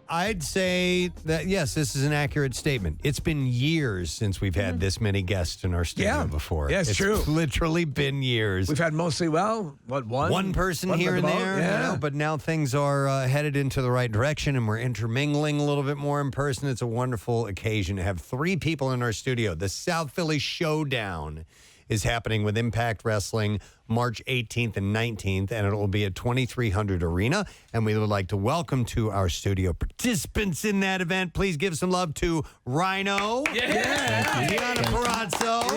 I'd say that, yes, this is an accurate statement. It's been years since we've had this many guests in our studio before. Yeah, it's true. It's literally been years. We've had mostly, one person here and there, but now things are headed into the right direction, and we're intermingling a little bit more in person. It's a wonderful occasion to have 3 people in our studio. The South Philly Showdown is happening with Impact Wrestling March 18th and 19th, and it will be at 2300 Arena. And we would like to welcome to our studio participants in that event. Please give some love to Rhino Deonna Purrazzo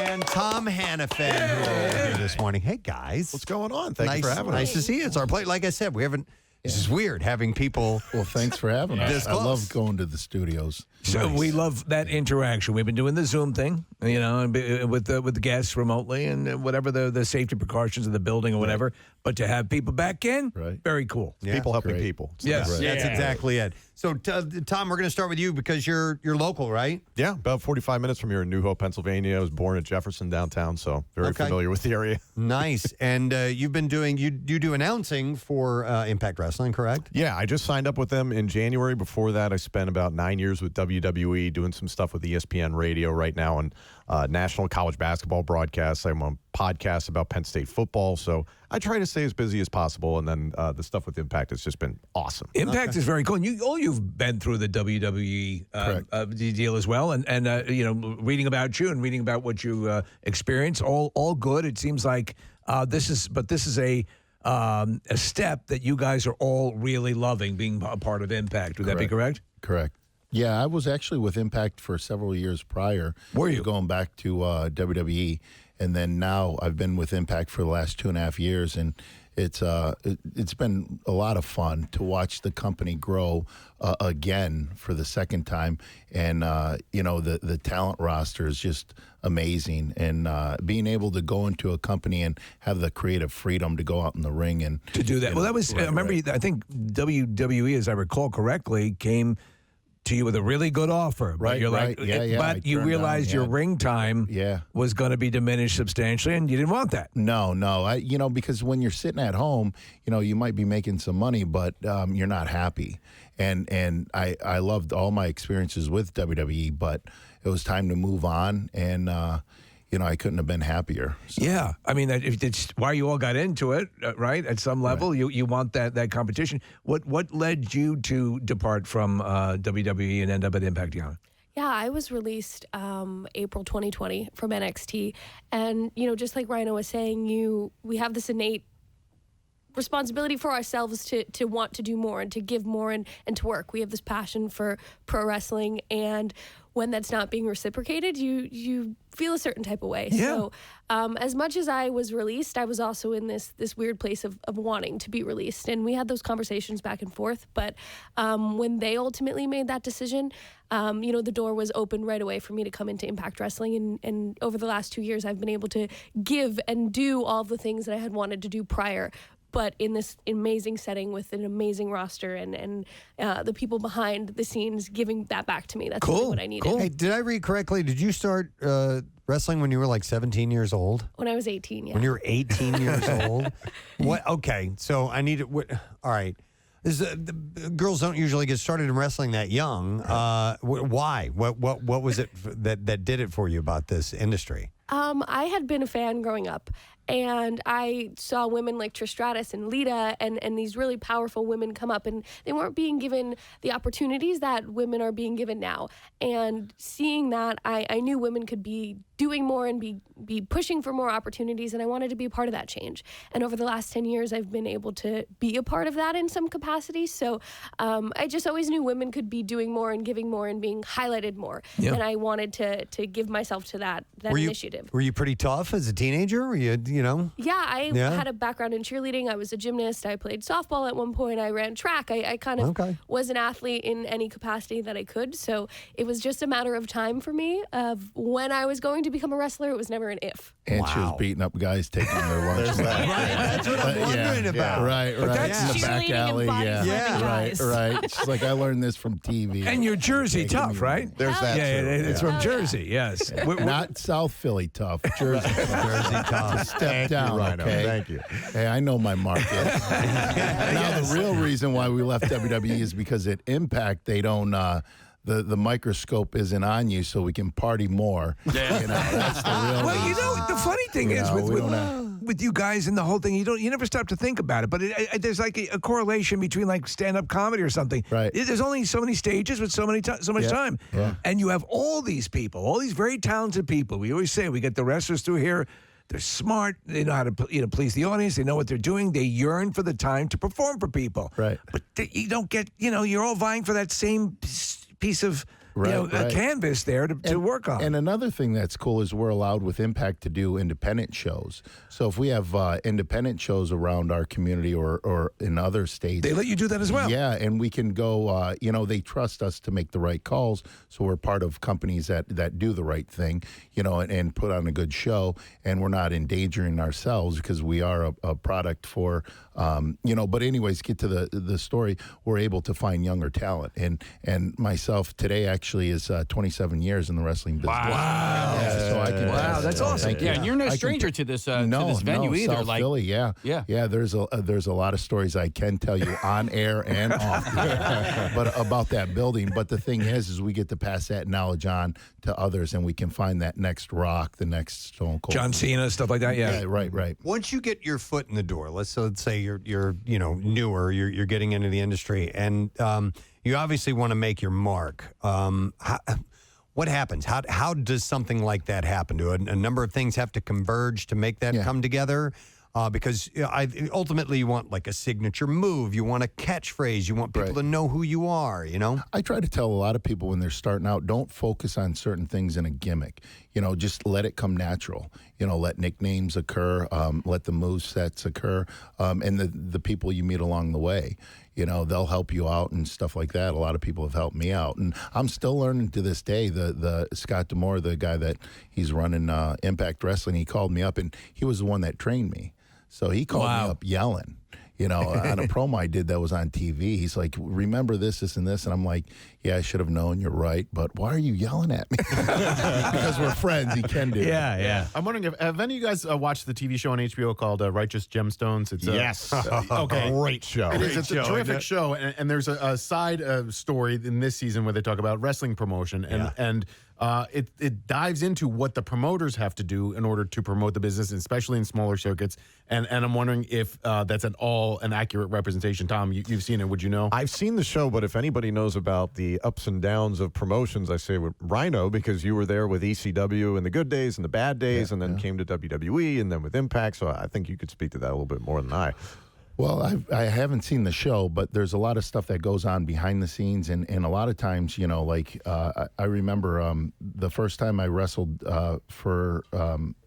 and Tom Hannifan, who are here this morning. Hey, guys. What's going on? Thank you for having us. Nice to see you. It's our plate. Like I said, we haven't... This is weird having people. Well, thanks for having us. I love going to the studios. So we love that interaction. We've been doing the Zoom thing, with the guests remotely and whatever the safety precautions of the building or whatever. But to have people back in, very cool. Yeah. People helping people. Yes, that's exactly it. So, Tom, we're going to start with you because you're local, right? Yeah, about 45 minutes from here in New Hope, Pennsylvania. I was born at Jefferson downtown, so very familiar with the area. Nice. And you've been doing, you do announcing for Impact Wrestling, correct? Yeah, I just signed up with them in January. Before that, I spent about 9 years with WWE doing some stuff with ESPN Radio right now and national college basketball broadcasts. I'm on podcasts about Penn State football, so I try to stay as busy as possible, and then the stuff with Impact has just been awesome. Impact is very cool. And you've been through the WWE deal as well, and reading about you and reading about what you experience, all good. It seems like this is a step that you guys are all really loving, being a part of Impact. Would that be correct? Correct. Yeah, I was actually with Impact for several years prior. Were you? Going back to WWE, and then now I've been with Impact for the last 2.5 years, and it's been a lot of fun to watch the company grow again for the second time, and the talent roster is just amazing, and being able to go into a company and have the creative freedom to go out in the ring and to do that. Well, that was I remember. I think WWE, as I recall correctly, came to you with a really good offer, but you're like, but you realized your ring time was going to be diminished substantially, and you didn't want that. No, because when you're sitting at home, you might be making some money, but you're not happy. And I loved all my experiences with WWE, but it was time to move on, and I couldn't have been happier. So. Yeah. I mean, it's why you all got into it, right? At some level, you want that competition. What led you to depart from WWE and end up at Impact, Deonna? Yeah, I was released April 2020 from NXT. And, just like Rhino was saying, we have this innate responsibility for ourselves to want to do more and to give more and to work. We have this passion for pro wrestling, and when that's not being reciprocated, you feel a certain type of way. Yeah. So as much as I was released, I was also in this weird place of wanting to be released. And we had those conversations back and forth. But when they ultimately made that decision, the door was open right away for me to come into Impact Wrestling. And over the last 2 years, I've been able to give and do all the things that I had wanted to do prior, but in this amazing setting with an amazing roster and the people behind the scenes giving that back to me. That's really what I needed. Cool. Hey, did I read correctly? Did you start wrestling when you were like 17 years old? When I was 18, yeah. When you were 18 years old? What? Okay, so I need to... all right. Girls don't usually get started in wrestling that young. Why? What was it that did it for you about this industry? I had been a fan growing up, and I saw women like Trish Stratus and Lita and these really powerful women come up, and they weren't being given the opportunities that women are being given now. And seeing that, I knew women could be doing more and be pushing for more opportunities, and I wanted to be a part of that change. And over the last 10 years, I've been able to be a part of that in some capacity. So I just always knew women could be doing more and giving more and being highlighted more. Yep. And I wanted to give myself to that initiative. Were you pretty tough as a teenager? Were you, Yeah, I had a background in cheerleading. I was a gymnast. I played softball at one point. I ran track. I kind of was an athlete in any capacity that I could. So it was just a matter of time for me of when I was going to to become a wrestler. It was never an if. And she was beating up guys taking their lunch. That's what I'm wondering about. Right. that's in the back cheerleading and alley. body Yeah. slamming guys. Right. She's like, I learned this from TV. And you're Jersey tough, right? There's that Yeah, too. it's from Jersey. Yes. Not South Philly tough. Jersey. Jersey tough. Step down, Rhino. okay? Thank you. Hey, I know my market. Now, the real reason why we left WWE is because at Impact, they don't, the microscope isn't on you, so we can party more. Yeah. That's the real Well, reason. the funny thing is we with don't have- with you guys and the whole thing, you never stop to think about it. But there's like a correlation between like stand-up comedy or something. Right. There's only so many stages with so much time, and you have all these people, all these very talented people. We always say we get the wrestlers through here. They're smart. They know how to please the audience. They know what they're doing. They yearn for the time to perform for people. Right. But you don't get. You're all vying for that same piece of Right. canvas there to work on. And another thing that's cool is we're allowed with Impact to do independent shows. So if we have independent shows around our community or in other states, they let you do that as well. Yeah, and we can go, they trust us to make the right calls. So we're part of companies that do the right thing, and put on a good show. And we're not endangering ourselves because we are a product for, but anyways, get to the story. We're able to find younger talent. And myself today actually is 27 years in the wrestling business. Wow. Yeah, so I can Wow, that's awesome. Thank you. Yeah, and you're no I can- stranger to this venue either. South Like, Philly, yeah. There's a lot of stories I can tell you on air and off the air, but about that building. But the thing is we get to pass that knowledge on to others, and we can find that next Rock, the next Stone Cold, John Cena, stuff like that. Yeah. right. Once you get your foot in the door, let's say you're newer, you're getting into the industry, and you obviously want to make your mark. What happens? How does something like that happen? Do a number of things have to converge to make that come together? Because ultimately you want like a signature move, you want a catchphrase, you want people to know who you are, I try to tell a lot of people when they're starting out, don't focus on certain things in a gimmick. Just let it come natural. Let nicknames occur, let the move sets occur, and the people you meet along the way. They'll help you out and stuff like that. A lot of people have helped me out, and I'm still learning to this day. The Scott D'Amore, the guy that he's running Impact Wrestling, he called me up, and he was the one that trained me. So he called me up yelling. On a promo I did that was on TV. He's like, remember this, and this. And I'm like, yeah, I should have known. You're right. But why are you yelling at me? Because we're friends. He can do it. Yeah. I'm wondering have any of you guys watched the TV show on HBO called Righteous Gemstones? It's Yes. okay. Great show. It is. It's a show, terrific isn't it? show, and there's a side story in this season where they talk about wrestling promotion, and it dives into what the promoters have to do in order to promote the business, especially in smaller circuits. And I'm wondering if that's at all an accurate representation. Tom, you've seen it. Would you know? I've seen the show, but if anybody knows about the ups and downs of promotions, I say with Rhino, because you were there with ECW in the good days and the bad days, and then came to WWE and then with Impact. So I think you could speak to that a little bit more than I. Well, I haven't seen the show, but there's a lot of stuff that goes on behind the scenes, and a lot of times, I remember the first time I wrestled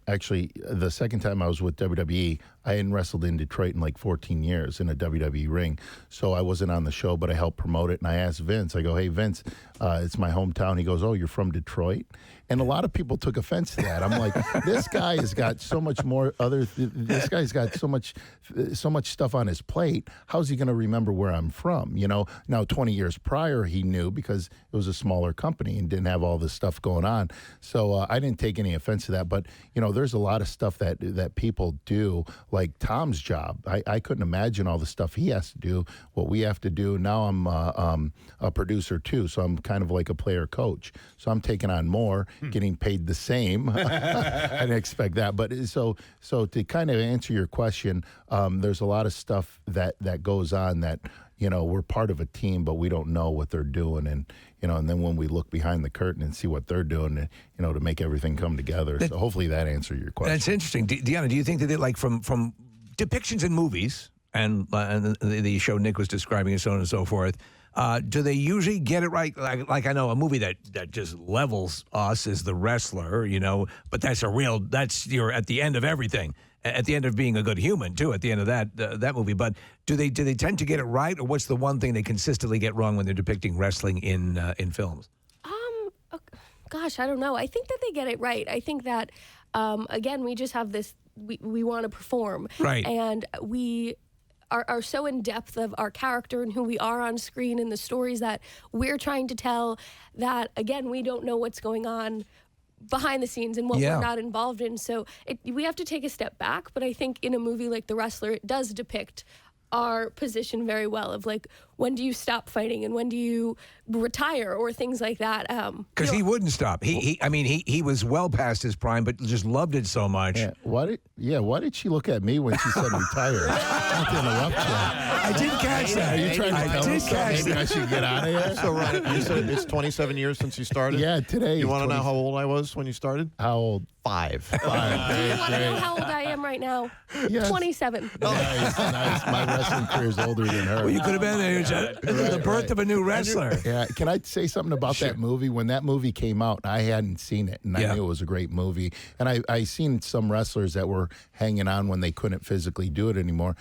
actually, the second time I was with WWE, I hadn't wrestled in Detroit in like 14 years in a WWE ring. So I wasn't on the show, but I helped promote it. And I asked Vince, I go, hey, Vince, it's my hometown. He goes, oh, you're from Detroit? And a lot of people took offense to that. I'm like, this guy has got so much more this guy's got so much stuff on his plate. How's he going to remember where I'm from? Now 20 years prior, he knew because it was a smaller company and didn't have all this stuff going on. So I didn't take any offense to that. But, there's a lot of stuff that people do, like Tom's job. I couldn't imagine all the stuff he has to do, what we have to do. Now I'm a producer too, so I'm kind of like a player coach. So I'm taking on more, getting paid the same. I didn't expect that. But so to kind of answer your question, there's a lot of stuff that goes on that, we're part of a team, but we don't know what they're doing. And then when we look behind the curtain and see what they're doing, to make everything come together. So hopefully that answered your question. That's interesting. Deonna, do you think that like from depictions in movies and the show Nick was describing and so on and so forth, do they usually get it right? Like I know a movie that just levels us is The Wrestler, but that's you're at the end of everything. At the end of being a good human, too, at the end of that movie. But do they tend to get it right, or what's the one thing they consistently get wrong when they're depicting wrestling in films? Gosh, I don't know. I think that they get it right. I think that, again, we just have this, we want to perform. Right. And we are so in depth of our character and who we are on screen and the stories that we're trying to tell that, again, we don't know what's going on behind the scenes and what we're not involved in. So we have to take a step back. But I think in a movie like The Wrestler, it does depict our position very well of like, when do you stop fighting and when do you retire or things like that. Because he wouldn't stop. He was well past his prime, but just loved it so much. Yeah. Why did she look at me when she said retire? Not to interrupt you. I didn't catch that. Are you trying to tell me something? Maybe I should get out of here? So, Ryan, you said it's 27 years since you started? Yeah, today. You want to know how old I was when you started? How old? 5. 5. Do you want to know how old I am right now? Yes. 27. Nice. My wrestling career is older than her. Well, you could have been there. The birth of a new wrestler. Yeah. Can I say something about that movie? When that movie came out, I hadn't seen it, and I knew it was a great movie. And I seen some wrestlers that were hanging on when they couldn't physically do it anymore.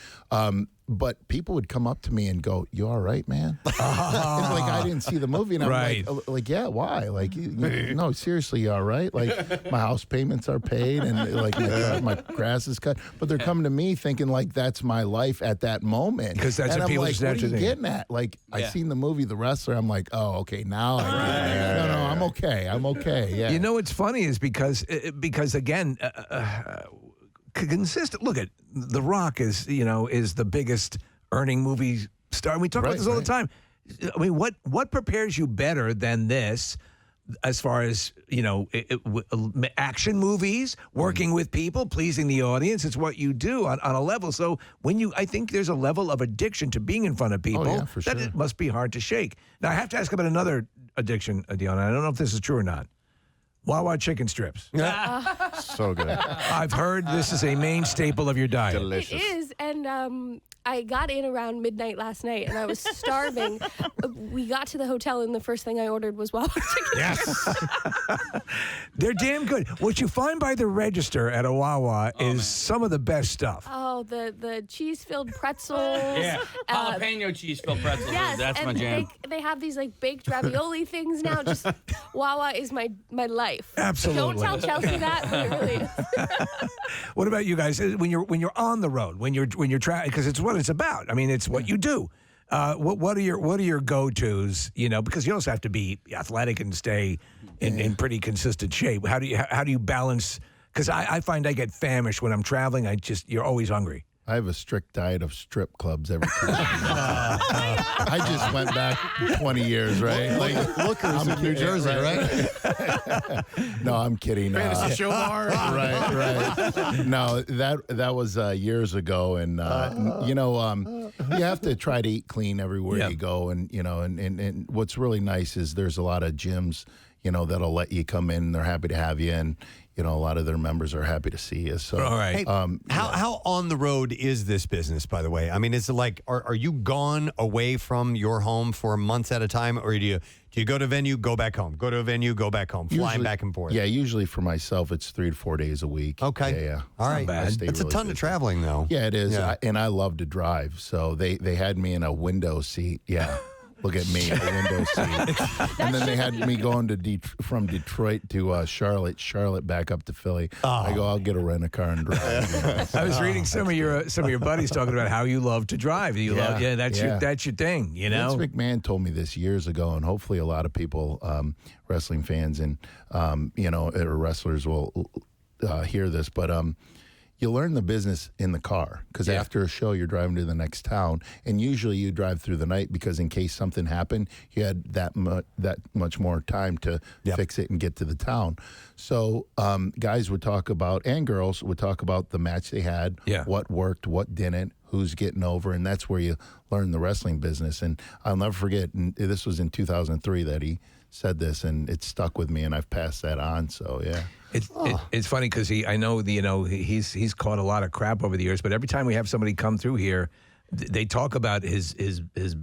But people would come up to me and go, "You all right, man?" It's like I didn't see the movie, and I'm like, yeah, why? Like, no, seriously, you all right? Like, my house payments are paid, and like my grass is cut. But they're coming to me thinking like that's my life at that moment. Because that's and what I'm people like, start what are to you think. getting at? Like, I seen the movie The Wrestler. I'm like, oh, okay, now I get it. No, I'm okay. I'm okay. Yeah. You know what's funny is because again, consistent. Look at The Rock is the biggest earning movie star. And we talk about this all the time. I mean, what prepares you better than this? As far as, action movies, working with people, pleasing the audience, it's what you do on a level. So I think there's a level of addiction to being in front of people for that sure. it must be hard to shake. Now, I have to ask about another addiction, Deonna. I don't know if this is true or not. Wawa chicken strips. So good. I've heard this is a main staple of your diet. Delicious. It is, and I got in around midnight last night, and I was starving. We got to the hotel, and the first thing I ordered was Wawa chicken. Yes. They're damn good. What you find by the register at a Wawa is some of the best stuff. Oh, the cheese-filled pretzels. Yeah, jalapeno cheese-filled pretzels. Yes, That's and my jam. They have these like baked ravioli things now. Just Wawa is my life. Absolutely. Don't tell Chelsea that, but it really is. What about you guys? When you're on the road, when you're traveling, because it's what it's about. I mean, it's what you do. What are your go-tos? Because you also have to be athletic and stay in pretty consistent shape. How do you balance? Because I find I get famished when I'm traveling. You're always hungry. I have a strict diet of strip clubs every time. I just went back 20 years, right? Like, Lookers in New Jersey, right? No, I'm kidding. Fantasy show bar. Right. No, that was years ago, and you have to try to eat clean everywhere you go, and what's really nice is there's a lot of gyms, that'll let you come in. They're happy to have you, and a lot of their members are happy to see you. So, all right. Hey, how on the road is this business, by the way? I mean, is it like, are you gone away from your home for months at a time, or do you go to a venue, go back home, go to a venue, go back home, flying back and forth? Yeah, usually for myself, it's 3 to 4 days a week. Okay. Yeah. All right. It's a ton of traveling, though. Yeah, it is. Yeah. And I love to drive. So they had me in a window seat. Yeah. Look at me, a window seat. And then they had me going from Detroit to Charlotte back up to Philly. I go, I'll get a rent-a-car and drive. I was reading some of your buddies talking about how you love to drive. That's your thing. Vince McMahon told me this years ago, and hopefully a lot of people, wrestling fans and or wrestlers will hear this, but you learn the business in the car because after a show, you're driving to the next town, and usually you drive through the night because in case something happened, you had that much more time to fix it and get to the town. So guys would talk about, and girls would talk about the match they had, what worked, what didn't, who's getting over, and that's where you learn the wrestling business. And I'll never forget, and this was in 2003 that he said this, and it stuck with me, and I've passed that on. So yeah. It's funny because he's caught a lot of crap over the years, but every time we have somebody come through here, they talk about his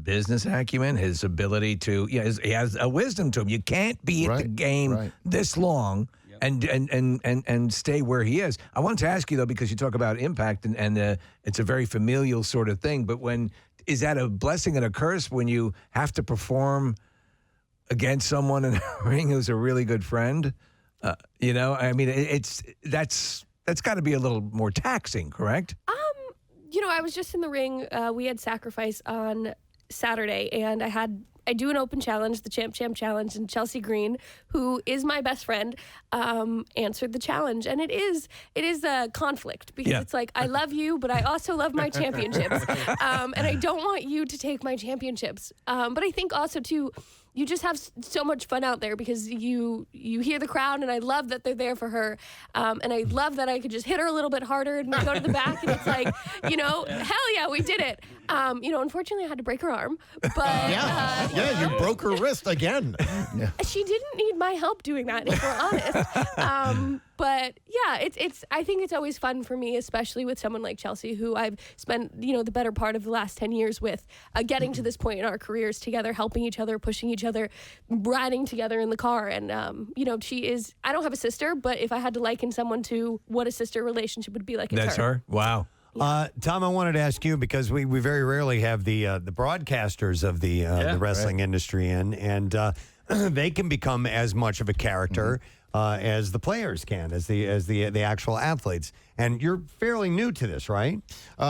business acumen, his ability to he has a wisdom to him. You can't be at the game this long and stay where he is. I wanted to ask you though, because you talk about impact and it's a very familial sort of thing, but is that a blessing and a curse when you have to perform against someone in the ring who's a really good friend. I mean, that's got to be a little more taxing, correct? I was just in the ring. We had Sacrifice on Saturday, and I do an open challenge, the Champ Challenge, and Chelsea Green, who is my best friend, answered the challenge. And it is a conflict because it's like, I love you, but I also love my championships. And I don't want you to take my championships. But I think also, too, you just have so much fun out there because you hear the crowd, and I love that they're there for her. And I love that I could just hit her a little bit harder and go to the back, and it's like, hell yeah, we did it. Unfortunately, I had to break her arm, but you broke her wrist again. she didn't need my help doing that, if we're honest. But yeah, I think it's always fun for me, especially with someone like Chelsea, who I've spent, the better part of the last 10 years with, getting to this point in our careers together, helping each other, pushing each other, riding together in the car. And, she is, I don't have a sister, but if I had to liken someone to what a sister relationship would be like, it's That's her? Wow. Tom, I wanted to ask you, because we very rarely have the broadcasters of the wrestling industry in, and they can become as much of a character as the players can, as the actual athletes. And you're fairly new to this, right?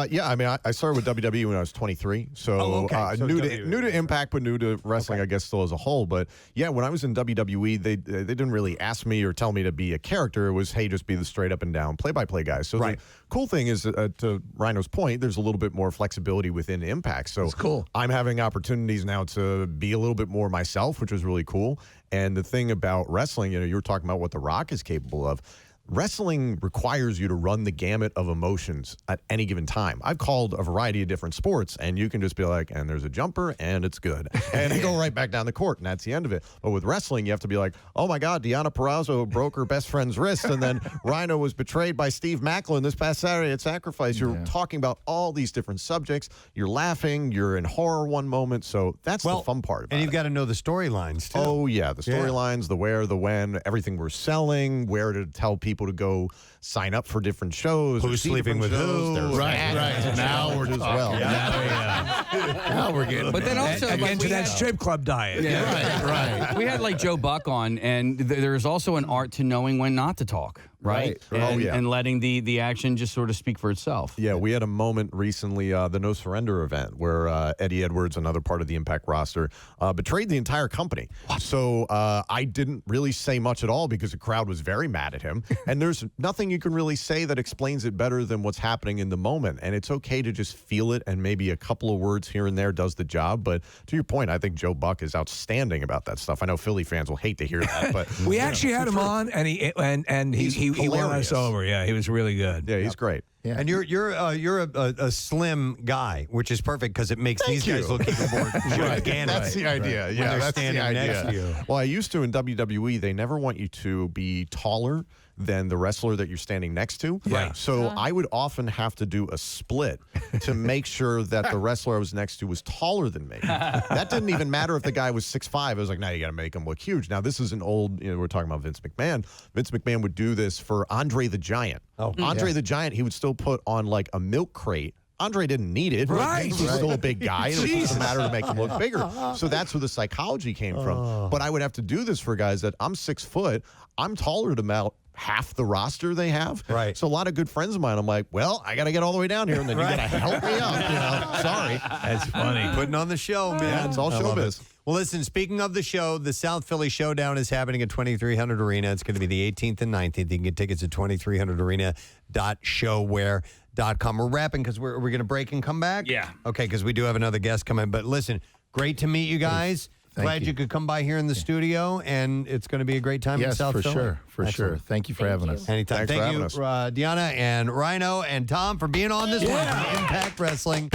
Yeah, I mean, I started with WWE when I was 23, so, So new to Impact, but new to wrestling, I guess, still as a whole. But yeah, when I was in WWE, they didn't really ask me or tell me to be a character. It was, hey, just be the straight up and down play-by-play guy. So the cool thing is, to Rhino's point, there's a little bit more flexibility within Impact. So that's cool. I'm having opportunities now to be a little bit more myself, which is really cool. And the thing about wrestling, you were talking about what The Rock is capable of. Wrestling requires you to run the gamut of emotions at any given time. I've called a variety of different sports, and you can just be like, and there's a jumper, and it's good. And they go right back down the court, and that's the end of it. But with wrestling, you have to be like, oh, my God, Deonna Purrazzo broke her best friend's wrist, and then Rhino was betrayed by Steve Macklin this past Saturday at Sacrifice. You're talking about all these different subjects. You're laughing. You're in horror one moment. So that's the fun part about it. And you've got to know the storylines, too. Oh, yeah, the storylines, the where, the when, everything we're selling, where to tell people to go sign up for different shows. Who's sleeping with who. Right. Now we're just well. Now we're getting. But then also again to that strip club diet. Yeah. Right. We had like Joe Buck on, and there's also an art to knowing when not to talk. Right. And letting the action just sort of speak for itself. Yeah, we had a moment recently, the No Surrender event, where Eddie Edwards, another part of the Impact roster, betrayed the entire company. What? So I didn't really say much at all because the crowd was very mad at him. And there's nothing you can really say that explains it better than what's happening in the moment. And it's okay to just feel it, and maybe a couple of words here and there does the job. But to your point, I think Joe Buck is outstanding about that stuff. I know Philly fans will hate to hear that, but we actually had him on, and he won us over. Yeah, he was really good. Yeah, he's great. Yeah. And you're a slim guy, which is perfect because it makes these guys look even more gigantic. That's the idea. Yeah, they're that's standing the idea. next to you. Well, I used to in WWE. They never want you to be taller than the wrestler that you're standing next to. Right. So I would often have to do a split to make sure that the wrestler I was next to was taller than me. That didn't even matter if the guy was 6'5". I was like, no, you got to make him look huge. Now, this is an old, we're talking about Vince McMahon. Vince McMahon would do this for Andre the Giant. Andre the Giant, he would still put on like a milk crate. Andre didn't need it. Right. He was still a big guy. And it was just a matter to make him look bigger. So that's where the psychology came from. But I would have to do this for guys that I'm 6 foot. I'm taller than about half the roster they have. Right. So a lot of good friends of mine, I'm like, well, I got to get all the way down here, and then you got to help me up. Sorry. That's funny. Putting on the show, man. Yeah, it's all showbiz. Well, listen, speaking of the show, the South Philly Showdown is happening at 2300 Arena. It's going to be the 18th and 19th. You can get tickets at 2300arena.showware.com. We're wrapping because we're going to break and come back? Yeah. Okay, because we do have another guest coming. But listen, great to meet you guys. Glad you could come by here in the studio, and it's going to be a great time in South Philly. For sure. Thank you for having us. Anytime. Thanks for Thank having you, us. Deonna and Rhino and Tom for being on this one from Impact Wrestling.